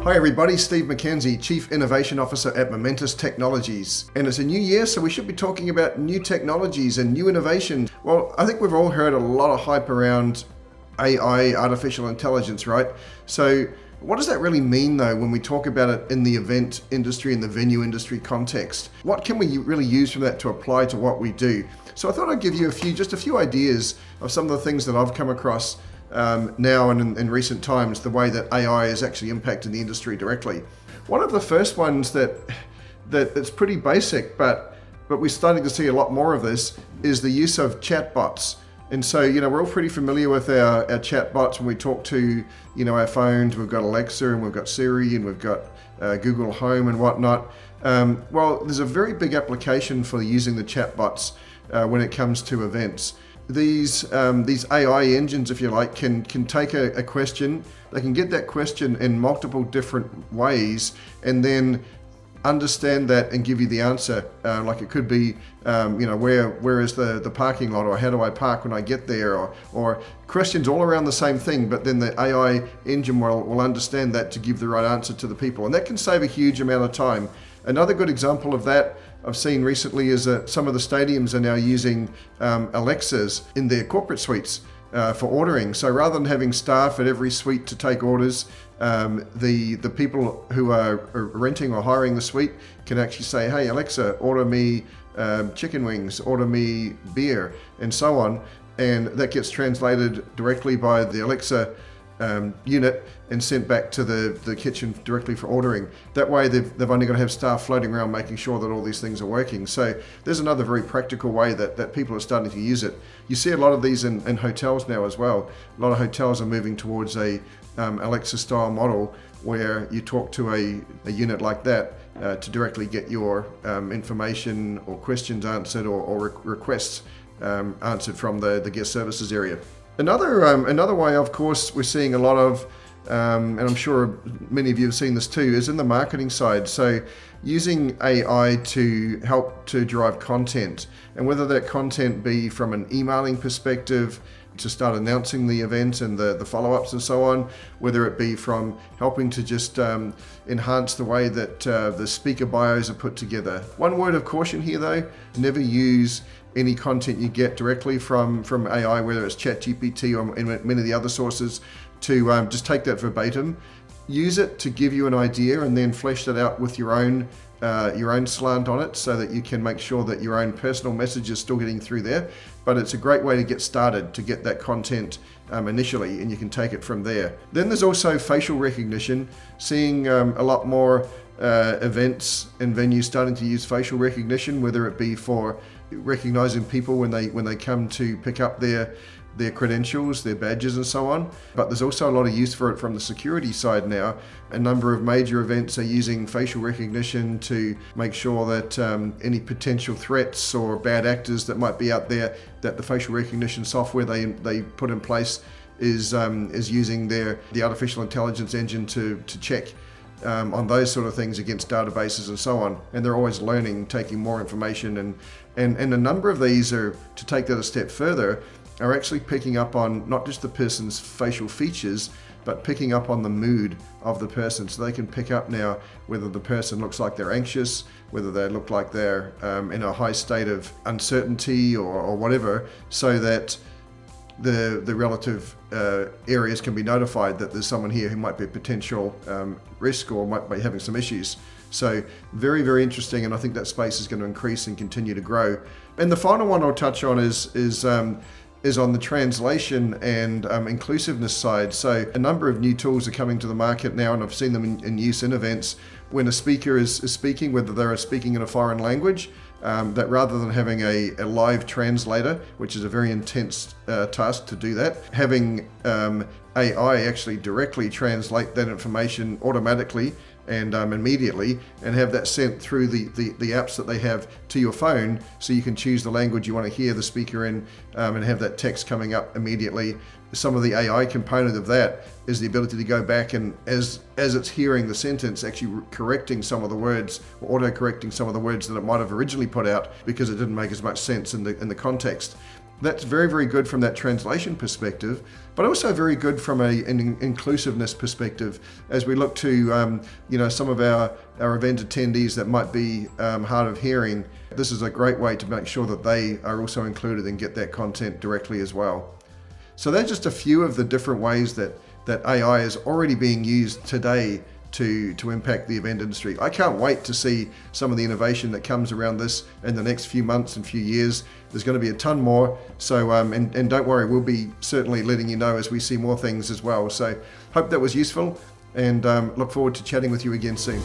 Hi everybody, Steve Mackenzie, Chief Innovation Officer at Momentus Technologies. And it's a new year, so we should be talking about new technologies and new innovation. Well, I think we've all heard a lot of hype around AI, artificial intelligence, right? So what does that really mean though when we talk about it in the event industry, in the venue industry context? What can we really use from that to apply to what we do? So I thought I'd give you just a few ideas of some of the things that I've come across now and in recent times, the way that AI is actually impacting the industry directly. One of the first ones that it's pretty basic, but we're starting to see a lot more of this, is the use of chatbots. And so, we're all pretty familiar with our chatbots when we talk to, our phones. We've got Alexa and we've got Siri and we've got Google Home and whatnot. Well, there's a very big application for using the chatbots when it comes to events. These AI engines, if you like, can take a question. They can get that question in multiple different ways and then understand that and give you the answer. Like it could be, where is the parking lot, or how do I park when I get there, or questions all around the same thing, but then the AI engine will understand that to give the right answer to the people. And that can save a huge amount of time. Another good example of that I've seen recently is that some of the stadiums are now using Alexas in their corporate suites for ordering. So rather than having staff at every suite to take orders, the people who are renting or hiring the suite can actually say, hey Alexa, order me chicken wings, order me beer, and so on. And that gets translated directly by the Alexa unit and sent back to the kitchen directly for ordering. That way they've only got to have staff floating around making sure that all these things are working. So there's another very practical way that people are starting to use it. You see a lot of these in hotels now as well. A lot of hotels are moving towards a Alexa style model where you talk to a unit like that to directly get your information or questions answered or requests answered from the guest services area. Another way, of course, we're seeing a lot of, and I'm sure many of you have seen this too, is in the marketing side. So using AI to help to drive content, and whether that content be from an emailing perspective to start announcing the event and the follow-ups and so on, whether it be from helping to just enhance the way that the speaker bios are put together. One word of caution here though, never use any content you get directly from AI, whether it's ChatGPT or many of the other sources, to just take that verbatim, use it to give you an idea, and then flesh that out with your own slant on it, so that you can make sure that your own personal message is still getting through there. But it's a great way to get started, to get that content initially, and you can take it from there. Then there's also facial recognition, seeing a lot more events and venues starting to use facial recognition, whether it be for recognizing people when they come to pick up their credentials, their badges and so on. But there's also a lot of use for it from the security side now. A number of major events are using facial recognition to make sure that any potential threats or bad actors that might be out there, that the facial recognition software they put in place is using the artificial intelligence engine to check on those sort of things against databases and so on. And they're always learning, taking more information, and a number of these are, to take that a step further, are actually picking up on not just the person's facial features, but picking up on the mood of the person. So they can pick up now whether the person looks like they're anxious, whether they look like they're in a high state of uncertainty or whatever, so that the relative areas can be notified that there's someone here who might be a potential risk or might be having some issues. So very, very interesting, and I think that space is going to increase and continue to grow. And the final one I'll touch on is on the translation and inclusiveness side. So a number of new tools are coming to the market now, and I've seen them in use in events. When a speaker is speaking, whether they're speaking in a foreign language, that rather than having a live translator, which is a very intense task to do that, having AI actually directly translate that information automatically and immediately, and have that sent through the apps that they have to your phone, so you can choose the language you want to hear the speaker in, and have that text coming up immediately. Some of the AI component of that is the ability to go back and, as it's hearing the sentence, actually correcting some of the words, or auto-correcting some of the words that it might have originally put out because it didn't make as much sense in the context. That's very, very good from that translation perspective, but also very good from an inclusiveness perspective as we look to some of our event attendees that might be hard of hearing. This is a great way to make sure that they are also included and get that content directly as well. So that's just a few of the different ways that AI is already being used today to impact the event industry. I can't wait to see some of the innovation that comes around this in the next few months and few years. There's going to be a ton more. So, and don't worry, we'll be certainly letting you know as we see more things as well. So hope that was useful, and look forward to chatting with you again soon.